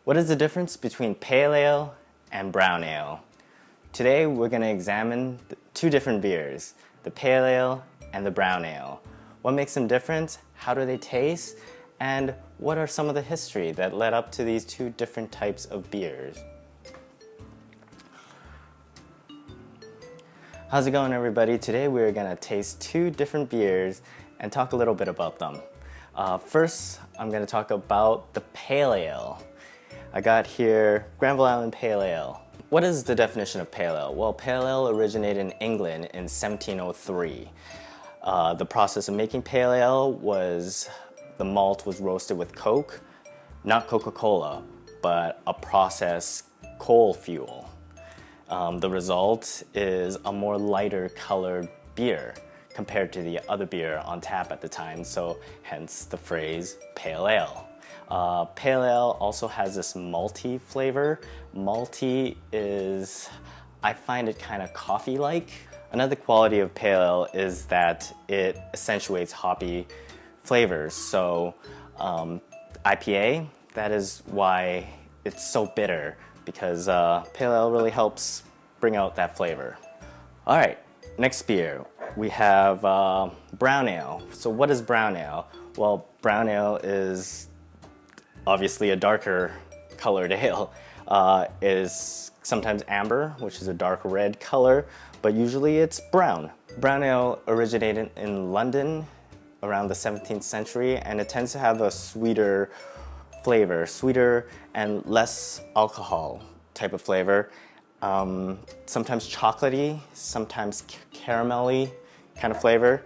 What is the difference between pale ale and brown ale? Today we're going to examine two different beers, the pale ale and the brown ale. What makes them different? How do they taste? And what are some of the history that led up to these two different types of beers? How's it going, everybody? Today we're going to taste two different beers and talk a little bit about them. First, I'm going to talk about the pale ale. I got here Granville Island Pale Ale. What is the definition of pale ale? Well, pale ale originated in England in 1703. The process of making pale ale was the malt was roasted with Coke, not Coca-Cola, but a processed coal fuel. The result is a more lighter colored beer compared to the other beer on tap at the time, so hence the phrase pale ale. Pale ale also has this malty flavor. Malty is, I find it kind of coffee-like. Another quality of pale ale is that it accentuates hoppy flavors. So IPA, that is why it's so bitter, because pale ale really helps bring out that flavor. All right, next beer, we have brown ale. So what is brown ale? Well, brown ale is obviously a darker colored ale. It is sometimes amber, which is a dark red color, but usually it's brown. Brown ale originated in London around the 17th century, and it tends to have a sweeter flavor, sweeter and less alcohol type of flavor. Sometimes chocolatey, sometimes caramelly kind of flavor.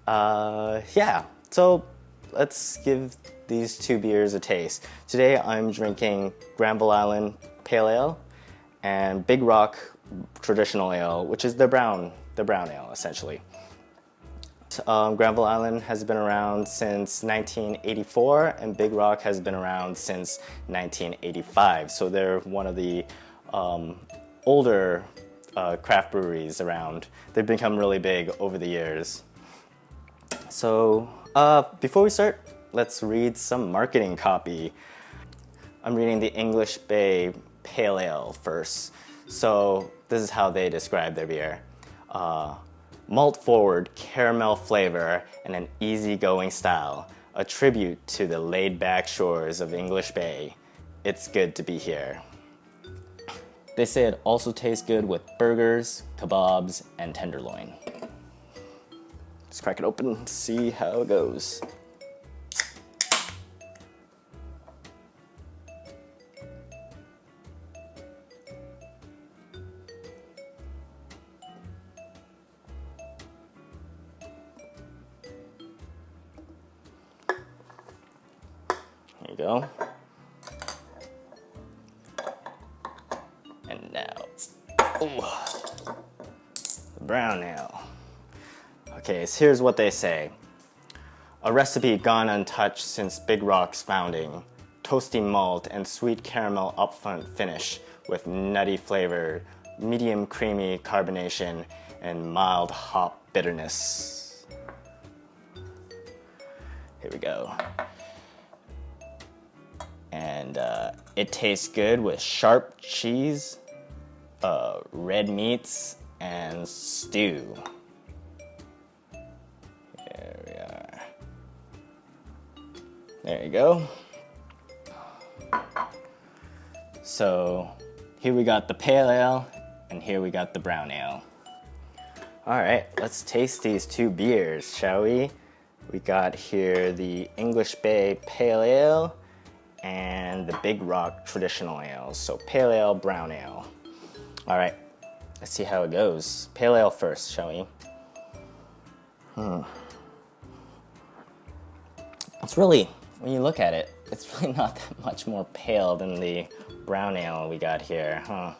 Yeah, so let's give these two beers a taste. Today I'm drinking Granville Island Pale Ale and Big Rock Traditional Ale, which is the brown ale essentially. Granville Island has been around since 1984 and Big Rock has been around since 1985. So they're one of the older craft breweries around. They've become really big over the years. So before we start, let's read some marketing copy. I'm reading the English Bay Pale Ale first. So this is how they describe their beer. Malt-forward caramel flavor and an easygoing style, a tribute to the laid-back shores of English Bay. It's good to be here. They say it also tastes good with burgers, kebabs, and tenderloin. Let's crack it open and see how it goes. There you go. And now, the brown ale. Okay, so here's what they say. A recipe gone untouched since Big Rock's founding. Toasty malt and sweet caramel upfront finish with nutty flavor, medium creamy carbonation, and mild hop bitterness. Here we go. And it tastes good with sharp cheese, red meats, and stew. There we are. There you go. So here we got the pale ale, and here we got the brown ale. All right, let's taste these two beers, shall we? We got here the English Bay Pale Ale and the Big Rock Traditional Ale. So pale ale, brown ale. All right, let's see how it goes. Pale ale first, shall we? It's really, when you look at it, it's really not that much more pale than the brown ale we got here, huh?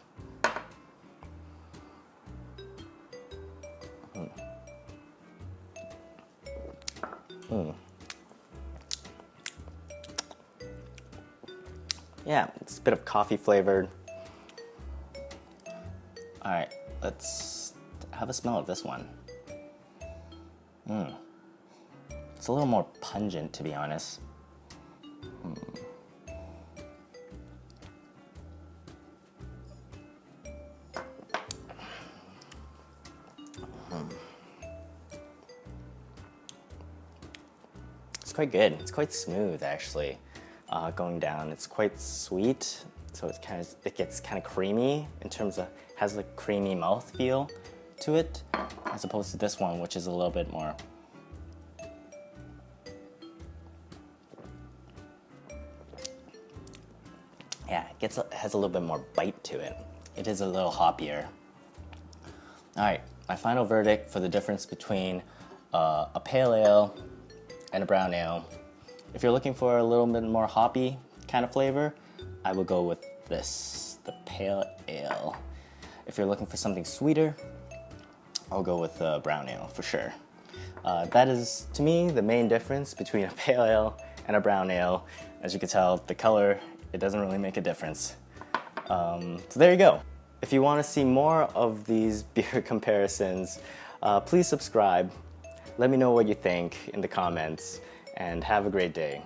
Yeah, it's a bit of coffee flavored. All right, let's have a smell of this one. It's a little more pungent, to be honest. quite good. It's quite smooth actually, going down. It's quite sweet, so it gets kind of creamy in terms of, has a creamy mouth feel to it, as opposed to this one, which is a little bit more. Yeah, it has a little bit more bite to it. It is a little hoppier. All right, my final verdict for the difference between a pale ale and a brown ale. If you're looking for a little bit more hoppy kind of flavor, I would go with this, the pale ale. If you're looking for something sweeter, I'll go with the brown ale for sure. That is, to me, the main difference between a pale ale and a brown ale. As you can tell, the color, it doesn't really make a difference. So there you go. If you want to see more of these beer comparisons, please subscribe. Let me know what you think in the comments, and have a great day.